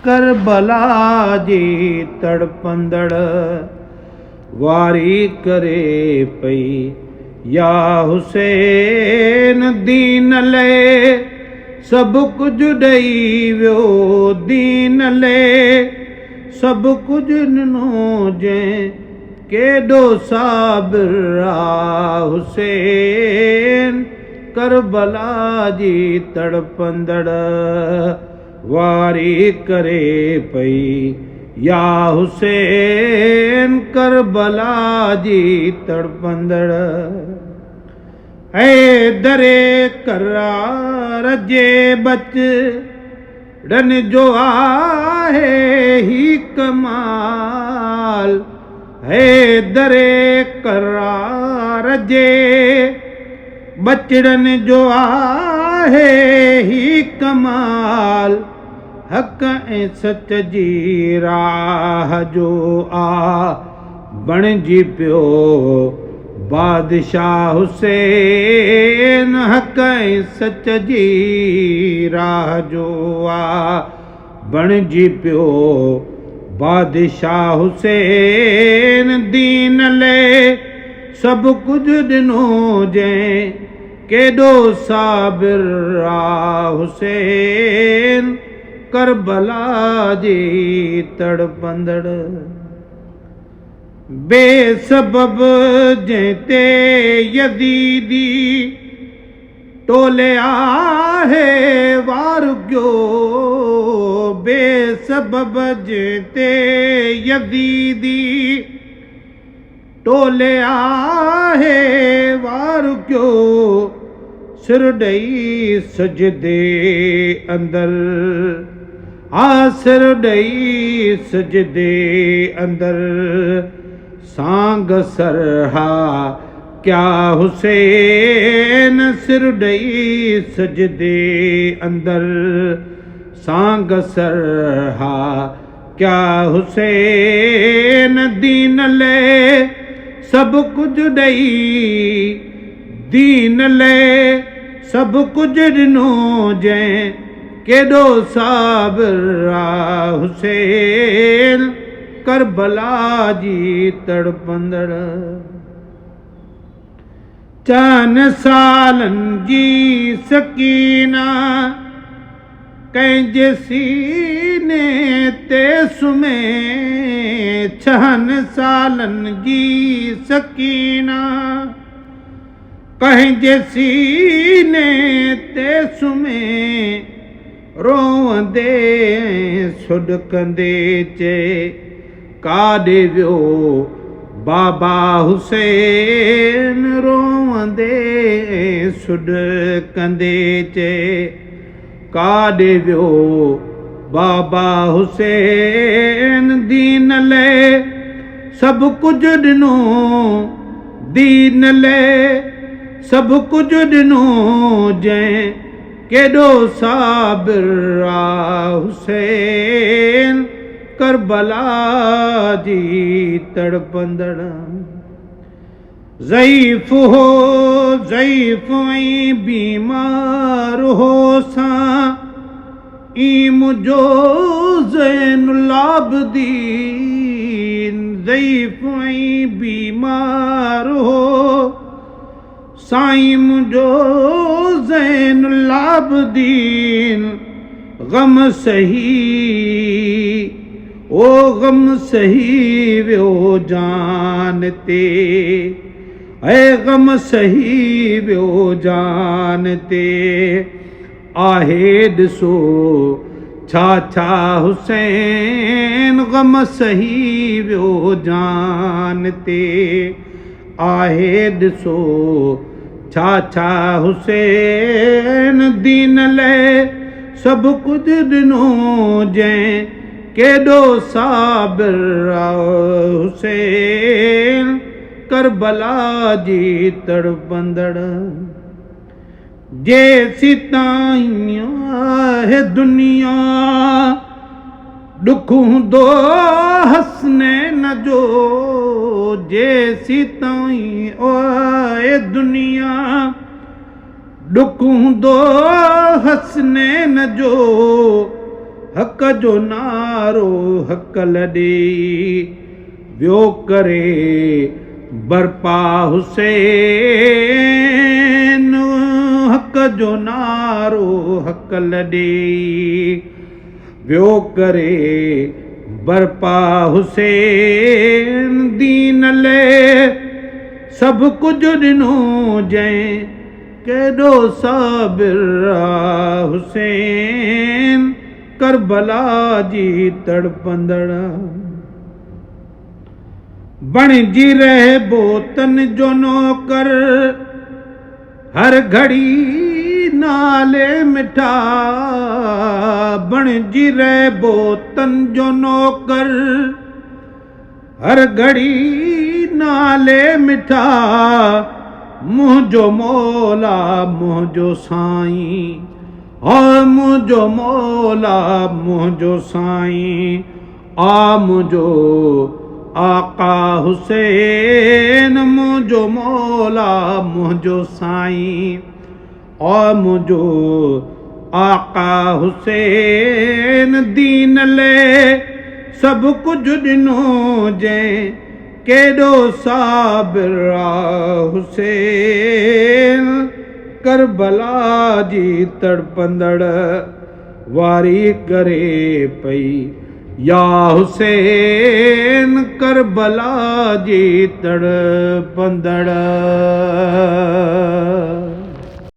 करबला जी तड़पंदड़ वारी करे पई या हुसैन दीन ले सब कुछ ॾेई वियो दीन ले सब कुछ ॾिनो जंहिं केॾो साबिर आ हुसैन करबला जी तड़पंदड़ वारी करे पई या हुसैन करबला जी तड़पंदड़ ऐ दरे करार जे बचड़न जो आहे ही कमाल है दरे करार जे बचड़न जो आहे ही कमाल हक़ ऐं सच जी राह जो आ बणिजी पियो बादशाह हुसैन हक़ ऐं सच जी राह जो आ बणिजी पियो बादशाह हुसैन दीन ले सब कुछ ॾिनो जंहिं केॾो साबिर आ हुसैन करबला जी तड़पंदड़ बेसबब जंहिं ते यज़ीदी टोले आहे वार कयो बेसबब जंहिं ते यज़ीदी टोले आहे वार कयो सिर ॾेई सजदे अंदर सिर ॾेई सजदे अंदर सांग सरहा क्या हुसैन सिर ॾेई सजदे अंदर सांग सरहा क्या हुसैन दीन ले सब कुछ ॾेई दीन ले सब कुछ ॾिनो जंहिं केॾो साबिर आ हुसैन करबला जी तड़पंदड़ चन सालनि जी सकीना कंहिंजे सीने ते सुम्हे छहनि सालनि जी सकीना कंहिंजे सीने ते सुम्हे रोवंदे सुॾकंदे चए काॾे वियो बाबा हुसैन रोवंदे सुॾकंदे चए काॾे वियो बाबा हुसैन दीन ले सब कुछ ॾिनो दीन ले सब कुछ ॾिनो जंहिं केॾो साबिर आ हुसैन करबला जी तड़पंदड़ ज़ईफ़ हो ज़ईफ़ ऐं बीमार हो सां ई मुंहिंजो ज़ैनुल आबिदीन ज़ईफ़ ऐं बीमार हो साईं मुंहिंजो ज़ैनुल आबिदीन ग़म सही ओ ग़म सही वियो जान ते ऐ ग़म सही वियो जान ते आहे ॾिसो छा छा हुसैन ग़म सही वियो जान ते आहे ॾिसो छा छा हुसैन दीन ले सब कुछ ॾिनो जंहिं केॾो साबिर आ हुसैन करबला जी तड़पंदड़ जेसी ताईं आहे दुनिया दुख हूंदो हसनैन जो जेसी ताईं आहे दुनिया दुख हूंदो हसनैन जो हक़ जो नारो हक़ लॾे वियो करे बरपा हुसैन हक़ जो नारो हक़ लॾे वियो करे बरपा हुसैन दीन लाइ सभु कुझु ॾिनो जंहिं केॾो साबिर हुसैन करबला जी तड़पंदड़ बणिजी रहिबो तन जो नौकर हर घड़ी नाले मिठा बणिजी रहिबो तन जो नौकर हर घड़ी नाले मिठा मुंहिंजो मौला मुंहिंजो साईं मुंहिंजो मौला मुंहिंजो साईं मुंहिंजो आका हुसैन मुंहिंजो मौला मुंहिंजो साईं मुंहिंजो आका हुसैन दीन लाइ सभु कुझु ॾिनो जंहिं केॾो साबिर हुसैन करबला जी तड़पंदड़ वारी करे पई या हुसैन करबला जी तड़पंदड़